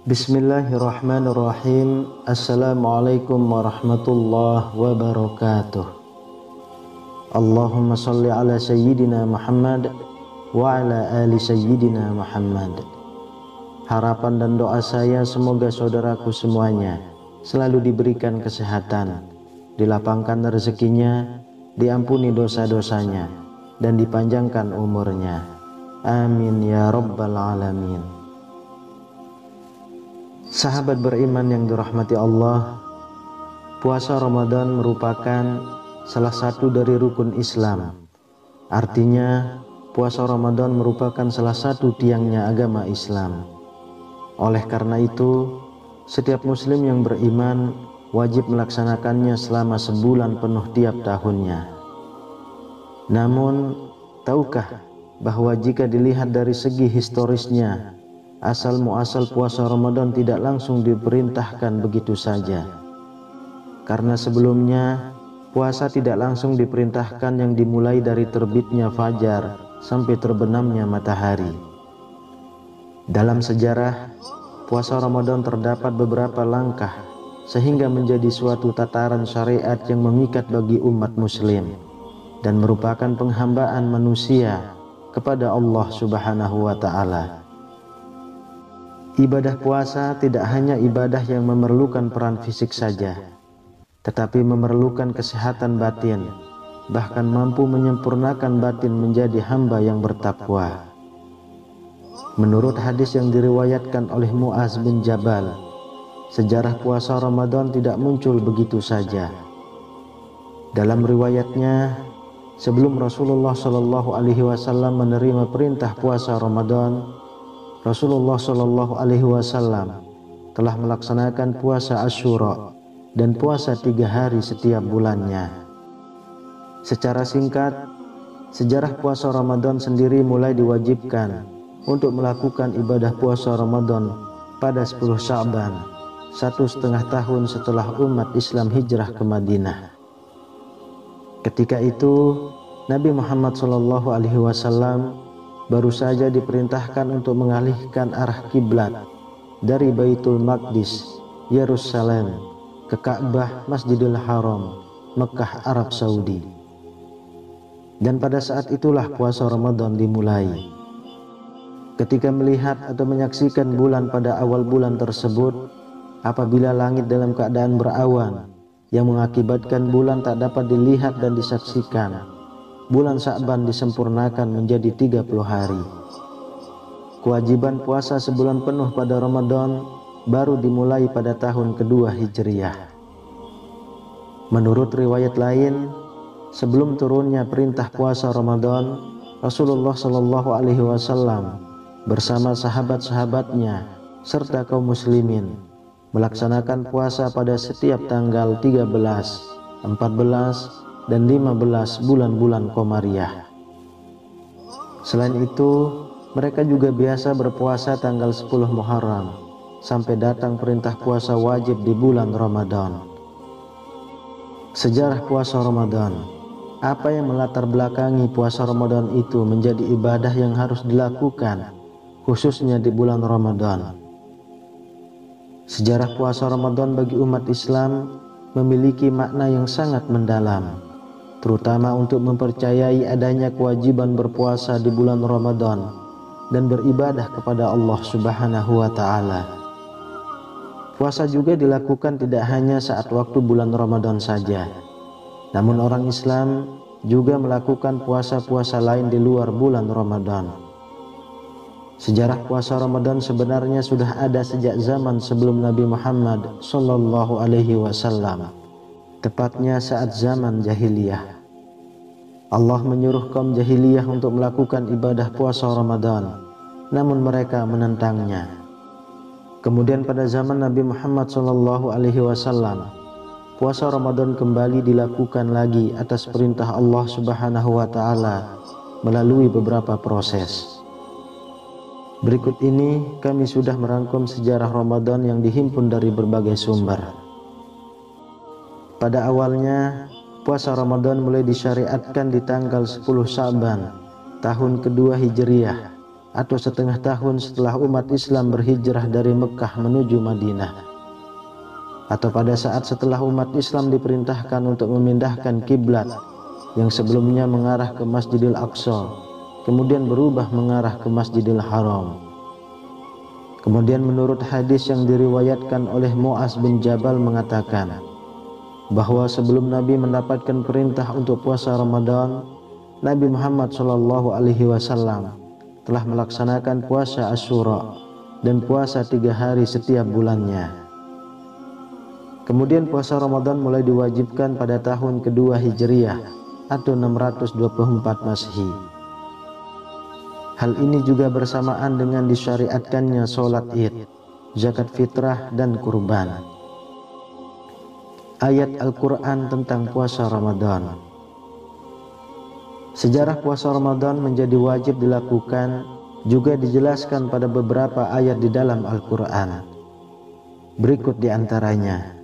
Bismillahirrahmanirrahim. Assalamualaikum warahmatullahi wabarakatuh. Allahumma salli ala sayyidina Muhammad wa ala ali sayyidina Muhammad. Harapan dan doa saya semoga saudaraku semuanya selalu diberikan kesehatan, dilapangkan rezekinya, diampuni dosa-dosanya, dan dipanjangkan umurnya. Amin ya rabbal alamin. Sahabat beriman yang dirahmati Allah, puasa Ramadan merupakan salah satu dari rukun Islam. Artinya, puasa Ramadan merupakan salah satu tiangnya agama Islam. Oleh karena itu, setiap muslim yang beriman wajib melaksanakannya selama sebulan penuh tiap tahunnya. Namun, tahukah bahwa jika dilihat dari segi historisnya, asal muasal puasa Ramadan tidak langsung diperintahkan begitu saja. Karena sebelumnya puasa tidak langsung diperintahkan yang dimulai dari terbitnya fajar sampai terbenamnya matahari. Dalam sejarah, puasa Ramadan terdapat beberapa langkah sehingga menjadi suatu tataran syariat yang mengikat bagi umat muslim dan merupakan penghambaan manusia kepada Allah Subhanahu wa ta'ala. Ibadah puasa tidak hanya ibadah yang memerlukan peran fisik saja, tetapi memerlukan kesehatan batin, bahkan mampu menyempurnakan batin menjadi hamba yang bertakwa. Menurut hadis yang diriwayatkan oleh Mu'az bin Jabal, sejarah puasa Ramadan tidak muncul begitu saja. Dalam riwayatnya, sebelum Rasulullah SAW menerima perintah puasa Ramadan, Rasulullah SAW telah melaksanakan puasa Asyura dan puasa 3 hari setiap bulannya. Secara singkat, sejarah puasa Ramadan sendiri mulai diwajibkan untuk melakukan ibadah puasa Ramadan pada 10 Sya'ban, 1,5 tahun setelah umat Islam hijrah ke Madinah. Ketika itu, Nabi Muhammad SAW baru saja diperintahkan untuk mengalihkan arah kiblat dari Baitul Maqdis, Yerusalem, ke Ka'bah, Masjidil Haram, Mekah, Arab Saudi. Dan pada saat itulah puasa Ramadan dimulai. Ketika melihat atau menyaksikan bulan pada awal bulan tersebut, apabila langit dalam keadaan berawan yang mengakibatkan bulan tak dapat dilihat dan disaksikan, bulan Sya'ban disempurnakan menjadi 30 hari. Kewajiban puasa sebulan penuh pada Ramadan baru dimulai pada tahun kedua Hijriyah. Menurut riwayat lain, sebelum turunnya perintah puasa Ramadan, Rasulullah SAW bersama sahabat-sahabatnya serta kaum muslimin melaksanakan puasa pada setiap tanggal 13, 14, dan 15 bulan-bulan Qamariyah. Selain itu, mereka juga biasa berpuasa tanggal 10 Muharram sampai datang perintah puasa wajib di bulan Ramadan. Sejarah puasa Ramadan. Apa yang melatar belakangi puasa Ramadan itu menjadi ibadah yang harus dilakukan, khususnya di bulan Ramadan? Sejarah puasa Ramadan bagi umat Islam memiliki makna yang sangat mendalam, terutama untuk mempercayai adanya kewajiban berpuasa di bulan Ramadan dan beribadah kepada Allah Subhanahu wa ta'ala. Puasa juga dilakukan tidak hanya saat waktu bulan Ramadan saja, namun orang Islam juga melakukan puasa-puasa lain di luar bulan Ramadan. Sejarah puasa Ramadan sebenarnya sudah ada sejak zaman sebelum Nabi Muhammad SAW, tepatnya saat zaman jahiliyah. Allah menyuruh kaum jahiliyah untuk melakukan ibadah puasa Ramadan, namun mereka menentangnya. Kemudian pada zaman Nabi Muhammad SAW, puasa Ramadan kembali dilakukan lagi atas perintah Allah Subhanahu wa taala melalui beberapa proses. Berikut ini kami sudah merangkum sejarah Ramadan yang dihimpun dari berbagai sumber. Pada awalnya, puasa Ramadan mulai disyariatkan di tanggal 10 Sya'ban, tahun kedua Hijriyah, atau setengah tahun setelah umat Islam berhijrah dari Mekah menuju Madinah. Atau pada saat setelah umat Islam diperintahkan untuk memindahkan kiblat yang sebelumnya mengarah ke Masjidil Aqsa, kemudian berubah mengarah ke Masjidil Haram. Kemudian menurut hadis yang diriwayatkan oleh Mu'az bin Jabal mengatakan bahwa sebelum Nabi mendapatkan perintah untuk puasa Ramadan, Nabi Muhammad SAW telah melaksanakan puasa Asyura dan puasa 3 hari setiap bulannya. Kemudian puasa Ramadan mulai diwajibkan pada tahun kedua Hijriyah atau 624 Masehi. Hal ini juga bersamaan dengan disyariatkannya sholat Id, zakat fitrah, dan kurban. Ayat Al-Quran tentang puasa Ramadan. Sejarah puasa Ramadan menjadi wajib dilakukan juga dijelaskan pada beberapa ayat di dalam Al-Quran. Berikut di antaranya.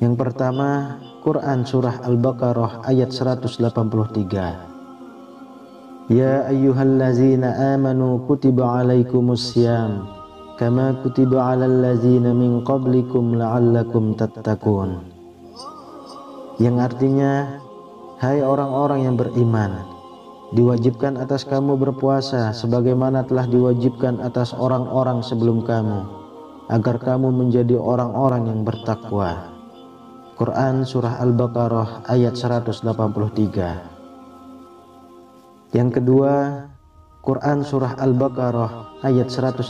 Yang pertama, Quran Surah Al-Baqarah ayat 183. Ya ayyuhallazina amanu kutiba alaikumussyam kama kutiba 'alal ladzina min qablikum la'allakum tattaqun. Yang artinya, hai orang-orang yang beriman, diwajibkan atas kamu berpuasa sebagaimana telah diwajibkan atas orang-orang sebelum kamu, agar kamu menjadi orang-orang yang bertakwa. Quran Surah Al-Baqarah ayat 183. Yang kedua, Quran Surah Al-Baqarah ayat 185,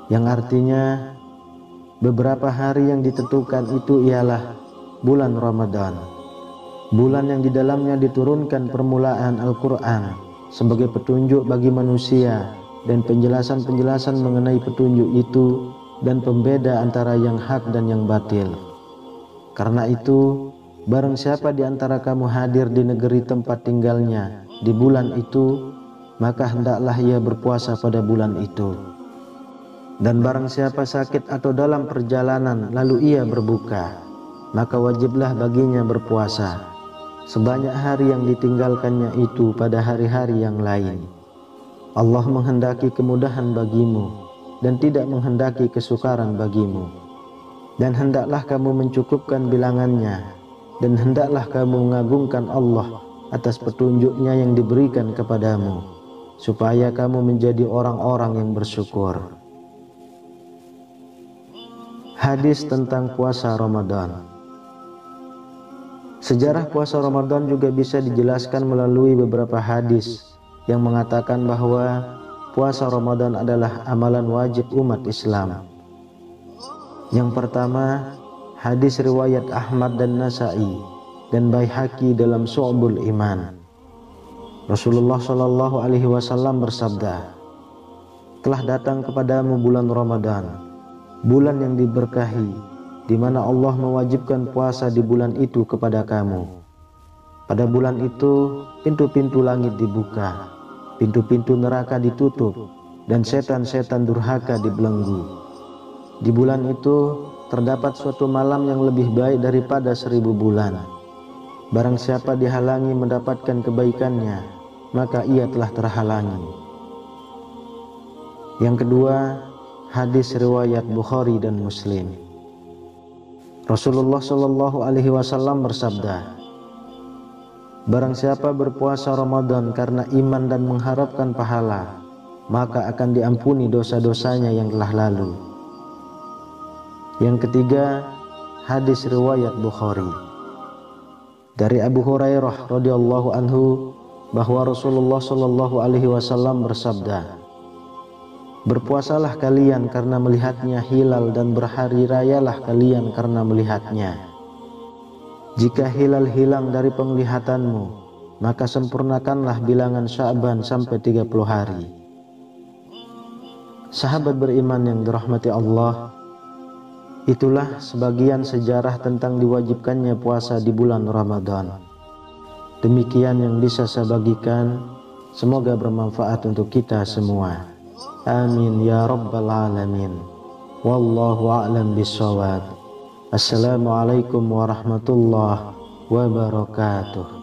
yang artinya beberapa hari yang ditentukan itu ialah bulan Ramadan, bulan yang di dalamnya diturunkan permulaan Al-Quran sebagai petunjuk bagi manusia dan penjelasan-penjelasan mengenai petunjuk itu dan pembeda antara yang hak dan yang batil. Karena itu, barang siapa di antara kamu hadir di negeri tempat tinggalnya di bulan itu, maka hendaklah ia berpuasa pada bulan itu. Dan barang siapa sakit atau dalam perjalanan lalu ia berbuka, maka wajiblah baginya berpuasa sebanyak hari yang ditinggalkannya itu pada hari-hari yang lain. Allah menghendaki kemudahan bagimu dan tidak menghendaki kesukaran bagimu. Dan hendaklah kamu mencukupkan bilangannya, dan hendaklah kamu mengagungkan Allah atas petunjuknya yang diberikan kepadamu, supaya kamu menjadi orang-orang yang bersyukur. Hadis tentang puasa Ramadan. Sejarah puasa Ramadan juga bisa dijelaskan melalui beberapa hadis yang mengatakan bahwa puasa Ramadan adalah amalan wajib umat Islam. Yang pertama, hadis riwayat Ahmad dan Nasa'i dan Baihaqi dalam Syu'abul Iman. Rasulullah SAW bersabda, telah datang kepadamu bulan Ramadan, bulan yang diberkahi, di mana Allah mewajibkan puasa di bulan itu kepada kamu. Pada bulan itu, pintu-pintu langit dibuka, pintu-pintu neraka ditutup, dan setan-setan durhaka dibelenggu. Di bulan itu terdapat suatu malam yang lebih baik daripada 1000 bulan. Barang siapa dihalangi mendapatkan kebaikannya, maka ia telah terhalangi. Yang kedua, hadis riwayat Bukhari dan Muslim. Rasulullah SAW bersabda, barang siapa berpuasa Ramadan karena iman dan mengharapkan pahala, maka akan diampuni dosa-dosanya yang telah lalu. Yang ketiga, hadis riwayat Bukhari dari Abu Hurairah radhiyallahu anhu bahwa Rasulullah SAW bersabda, berpuasalah kalian karena melihatnya hilal dan berhari rayalah kalian karena melihatnya. Jika hilal hilang dari penglihatanmu, maka sempurnakanlah bilangan Sya'ban sampai 30 hari. Sahabat beriman yang dirahmati Allah, Itulah sebagian sejarah tentang diwajibkannya puasa di bulan Ramadan. Demikian yang bisa saya bagikan, semoga bermanfaat untuk kita semua. Amin ya rabbal alamin. Wallahu a'lam bishawab. Assalamualaikum warahmatullahi wabarakatuh.